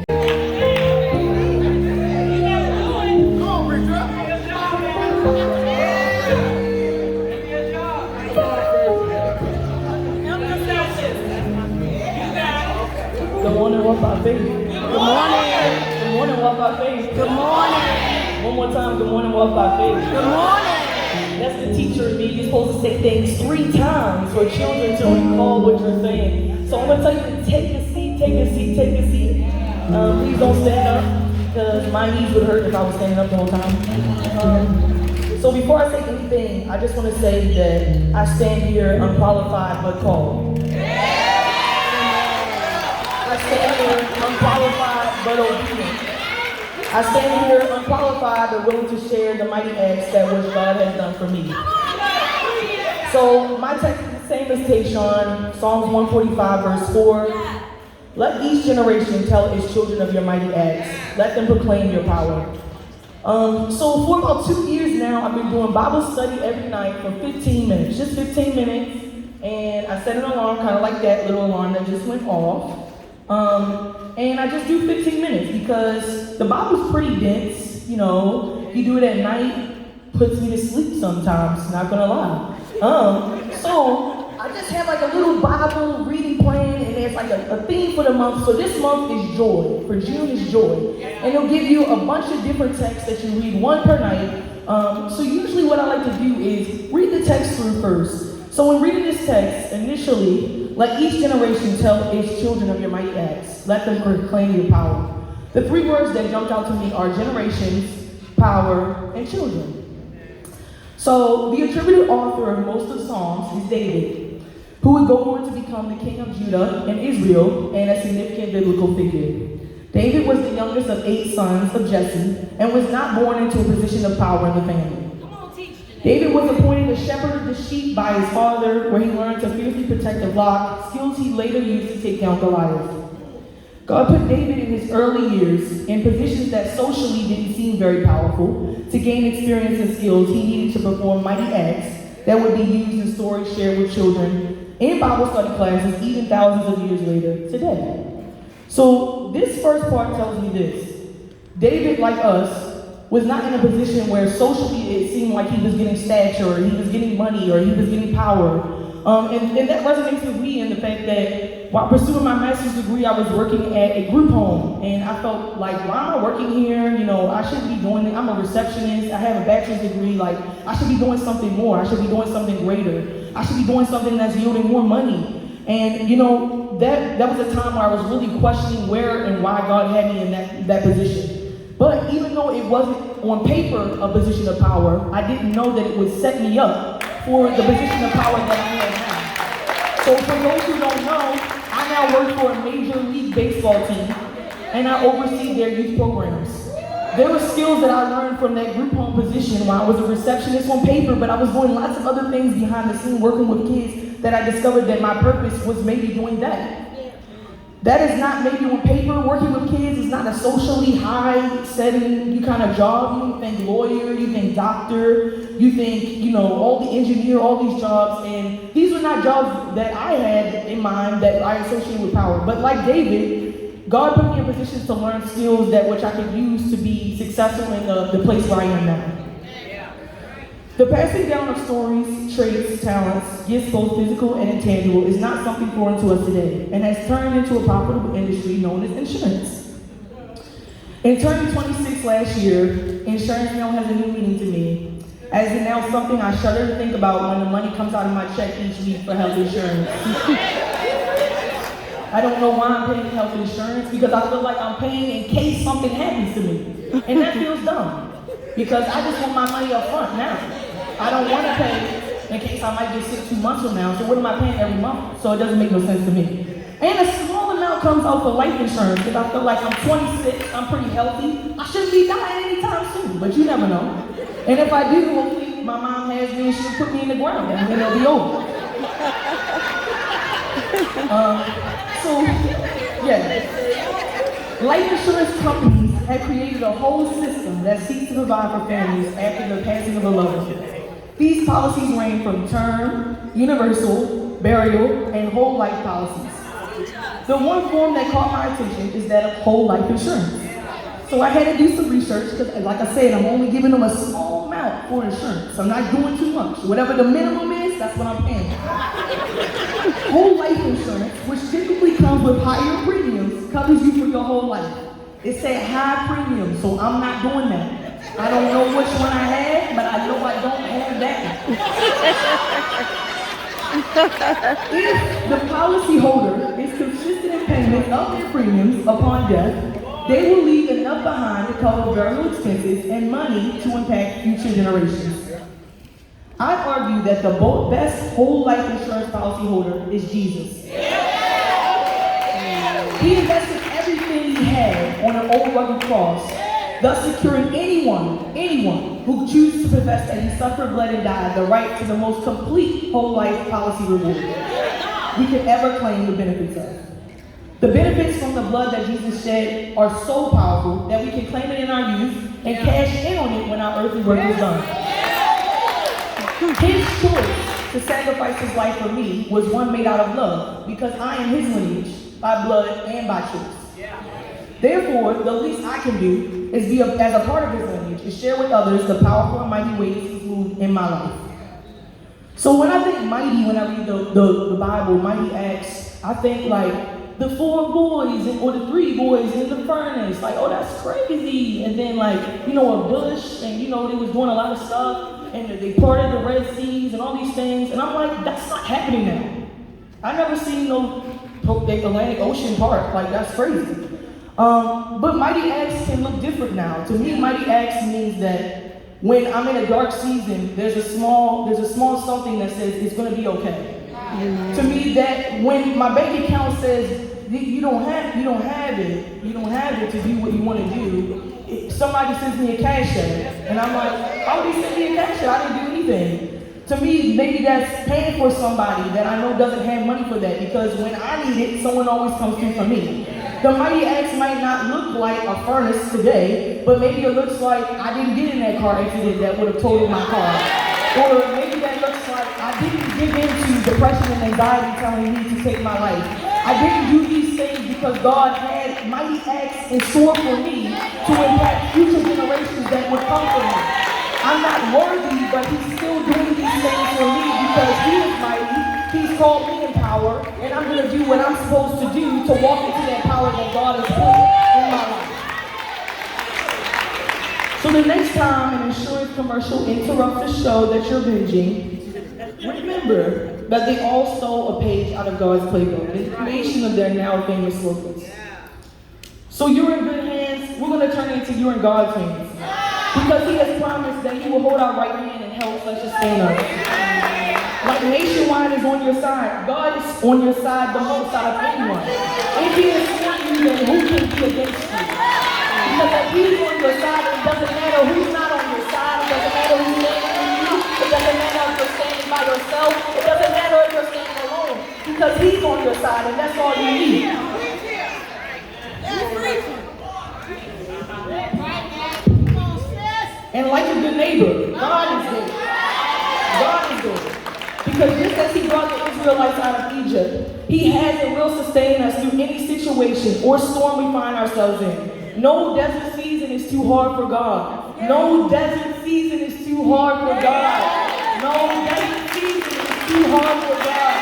Good morning, Walk by Faith. Good morning. Good morning, Walk by Faith. Good morning. One more time, good morning, Walk by Faith. Good morning. That's the teacher in me. You're supposed to say things 3 times for children to recall what you're saying. So I'm going to tell you to take a seat, take a seat, take a seat. Please don't stand up, because my knees would hurt if I was standing up the whole time. So before I say anything, I just want to say that I stand here unqualified but called. I stand here unqualified but obedient. I stand here unqualified but willing to share the mighty acts that which God has done for me. So my text is the same as Tayshawn, Psalms 145 verse 4. Let each generation tell its children of your mighty acts. Let them proclaim your power. So for about 2 years now, I've been doing Bible study every night for 15 minutes, just 15 minutes. And I set an alarm, kind of like that little alarm that just went off. And I just do 15 minutes because the Bible's pretty dense, you know. You do it at night, puts me to sleep sometimes, not gonna lie. So I just have like a little Bible reading plan, and there's like a theme for the month. So this month is joy. For June is joy. And it'll give you a bunch of different texts that you read, one per night. So usually what I like to do is read the text through first. So when reading this text, initially, let each generation tell its children of your mighty acts. Let them proclaim your power. The 3 words that jumped out to me are generations, power, and children. So the attributed author of most of the Psalms is David, who would go on to become the king of Judah and Israel and a significant biblical figure. David was the youngest of 8 sons of Jesse and was not born into a position of power in the family. David was appointed a shepherd of the sheep by his father, where he learned to fiercely protect the flock, skills he later used to take down Goliath. God put David in his early years in positions that socially didn't seem very powerful to gain experience and skills he needed to perform mighty acts that would be used in stories shared with children in Bible study classes even thousands of years later today. So this first part tells me this. David, like us, was not in a position where socially it seemed like he was getting stature, or he was getting money, or he was getting power. And that resonates with me in the fact that while pursuing my master's degree, I was working at a group home. And I felt like, why am I working here? You know, I shouldn't be doing it. I'm a receptionist. I have a bachelor's degree. Like, I should be doing something more. I should be doing something greater. I should be doing something that's yielding more money. And, you know, that was a time where I was really questioning where and why God had me in that position. But even though it wasn't on paper a position of power, I didn't know that it would set me up for the position of power that I have now. So for those who don't know, I now work for a major league baseball team, and I oversee their youth programs. There were skills that I learned from that group home position while I was a receptionist on paper, but I was doing lots of other things behind the scenes working with kids that I discovered that my purpose was maybe doing that. That is not maybe on paper. Working with kids is not a socially high setting kind of job. You think lawyer, you think doctor, you think, you know, all the engineer, all these jobs. And these were not jobs that I had in mind that I associated with power. But like David, God put me in positions to learn skills that which I could use to be successful in the place where I am now. The passing down of stories, traits, talents, gifts both physical and intangible is not something foreign to us today and has turned into a profitable industry known as insurance. In turning 26 last year, insurance now has a new meaning to me, as it now something I shudder to think about when the money comes out of my check each week for health insurance. I don't know why I'm paying health insurance, because I feel like I'm paying in case something happens to me. And that feels dumb, because I just want my money up front now. I don't want to pay in case I might get sick 2 months from now, so what am I paying every month? So it doesn't make no sense to me. And a small amount comes out for life insurance, because I feel like I'm 26, I'm pretty healthy. I shouldn't be dying anytime soon, but you never know. And if I do, hopefully my mom has me and she'll put me in the ground, and then it'll be over. Life insurance companies have created a whole system that seeks to provide for families after the passing of a loved one. These policies range from term, universal, burial, and whole life policies. The one form that caught my attention is that of whole life insurance. So I had to do some research because, like I said, I'm only giving them a small amount for insurance. I'm not doing too much. Whatever the minimum is, that's what I'm paying. Whole life insurance, which typically comes with higher premiums, covers you for your whole life. It's a high premium, so I'm not doing that. I don't know which one I had, but I know I don't have that. If the policyholder is consistent in payment of their premiums upon death, they will leave enough behind to cover burial expenses and money to impact future generations. I argue that the best whole life insurance policyholder is Jesus. He invested everything he had on an old rugged cross, thus securing anyone who chooses to profess that he suffered, bled, and died the right to the most complete whole life policy reward we could ever claim the benefits of. The benefits from the blood that Jesus shed are so powerful that we can claim it in our youth and cash in on it when our earthly work is done. His choice to sacrifice his life for me was one made out of love, because I am his lineage by blood and by choice. Therefore, the least I can do is be as a part of his lineage, is share with others the powerful and mighty ways he's moved in my life. So when I think mighty, when I read the Bible, mighty acts, I think like the 4 boys or the 3 boys in the furnace, like, oh, that's crazy. And then like, a bush, and they was doing a lot of stuff, and they parted the Red Seas and all these things. And I'm like, that's not happening now. I never seen no Atlantic Ocean part, like that's crazy. But mighty acts can look different now. To me, mighty acts means that when I'm in a dark season, there's a small something that says it's gonna be okay. To me, that when my bank account says you don't have it to do what you want to do, somebody sends me a cash app, and I'm like, how would he send me a cash app? I didn't do anything. To me, maybe that's paying for somebody that I know doesn't have money for that, because when I need it, someone always comes through for me. The mighty acts might not look like a furnace today, but maybe it looks like I didn't get in that car accident that would have totaled my car. Or maybe that looks like I didn't give in to depression and anxiety telling me to take my life. I didn't do these things because God had mighty acts in store for me to impact future generations that would come from me. I'm not worthy, but he's still doing these things for me because he is mighty. He's called me in power, and I'm going to do what I'm supposed to do to walk into that power that God has put in my life. So the next time an insurance commercial interrupts the show that you're binging, remember that they all stole a page out of God's playbook, the creation of their now famous slogans. So you're in good hands. We're going to turn it into you're in God's hands, because he has promised that he will hold our right hand and help us sustain us. Like Nationwide is on your side, God is on your side the most out of anyone. If he is for you, then who can be against you? Because if he's on your side, it doesn't matter who's not on your side. It doesn't matter who's standing with you. It doesn't matter if you're standing by yourself. It doesn't matter if you're standing alone. Because he's on your side, and that's all you need. And like a good neighbor, God is good. God is good. Because just as he brought the Israelites out of Egypt, he has and will sustain us through any situation or storm we find ourselves in. No desert season is too hard for God. No desert season is too hard for God. No desert season is too hard for God.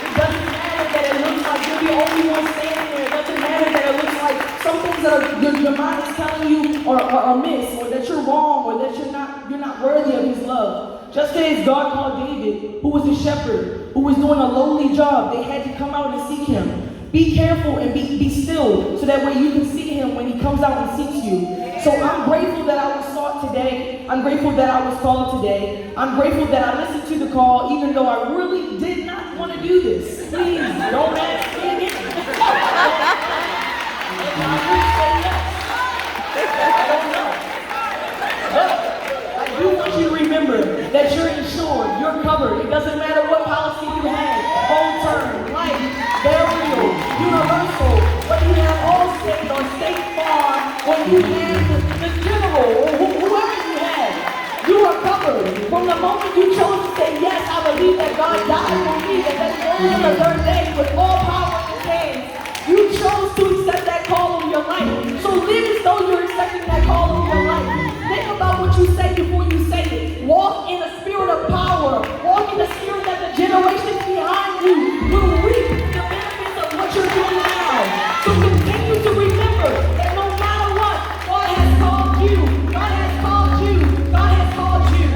It doesn't matter that it looks like you're the only one standing there. It doesn't matter that it looks like some things that your mind is telling you are amiss, or that you're wrong, or that you're not worthy of his love. Just as God called David, who was a shepherd, who was doing a lowly job, they had to come out and seek him. Be careful and be still, so that way you can see him when he comes out and seeks you. So I'm grateful that I was sought today. I'm grateful that I was called today. I'm grateful that I listened to the call, even though I really did not want to do this. Please, don't ask me again. I don't know. But I do want you to remember that you're insured, you're covered. It doesn't matter what policy you have, home term, life, burial, universal, whether you have Allstate or State Farm, or you have the general, or whoever you have, you are covered. From the moment you chose to say, yes, I believe that God died for me, and that he rose on the third day with all power in his hands, you what you're doing now. So continue to remember that no matter what, God has called you. God has called you. God has called you.